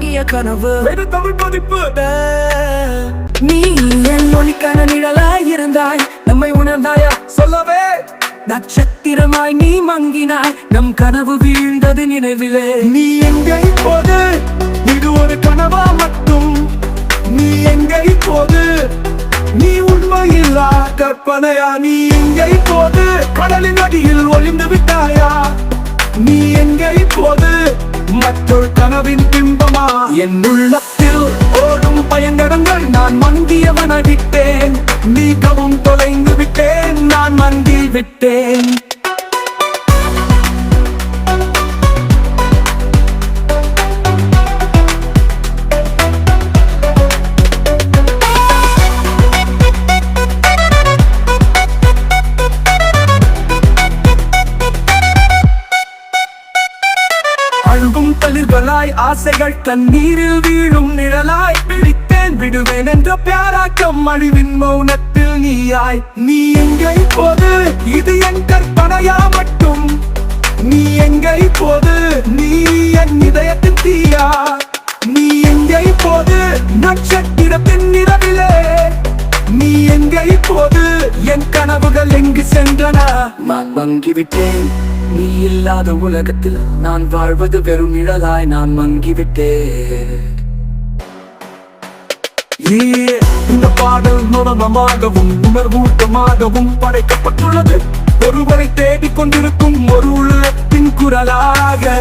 மங்கிய கனவு தமிழ் பதிப்பு. நீ என் ஒளிக்கான நிழலாய் இருந்தாய், நம்மை உணர்ந்தாயா சொல்லவே நட்சத்திரமாய் நீ மங்கினாய், நம் கனவு வீழ்ந்தது நினைவிலே. நீ எங்கே இப்போது? இது ஒரு கனவா மட்டும்? நீ எங்கே இப்போது? நீ உண்மையில்லா கற்பனையா? நீ எங்கே இப்போது? கடலின் அடியில் ஒளிந்து விட்டாயா? நீ எங்கே இப்போது? மற்றொரு கனவின் பிம்பமா? என் உள்ளத்தில் ஓடும் பயங்கரங்கள், நான் மங்கியவன விட்டேன். நீக்கவும் தொலைந்து விட்டேன், நான் மங்கி விட்டேன். அழுகும் தளிர்களாய் ஆசைகள் தண்ணீரில் வீழும் நிழலாய் பிடித்தேன் விடுவேன் என்ற பியாராக்கம் அழிவின் மௌனத்தில் நீயாய். நீ எங்கே இப்போது? இது என் கற்பனையா மட்டும்? நீ எங்கே இப்போது? நீ என் இதயத்தின் தீயா? நீ எங்கே இப்போது? நட்சத்திரத்தின் நிலவிலே நீ எங்கே இப்போது? என் கனவுகள் எங்கு சென்றன? நான் மங்கிவிட்டேன், நீ இல்லாத உலகத்தில் நான் வாழ்வது வெறும் நிழலாய். நான் மங்கிவிட்டேன். இந்த பாடல் நுணமாகவும் உணர்வூட்டமாகவும் படைக்கப்பட்டுள்ளது. ஒருவரை தேடிக் கொண்டிருக்கும் ஒரு உள்ளத்தின் குரலாக.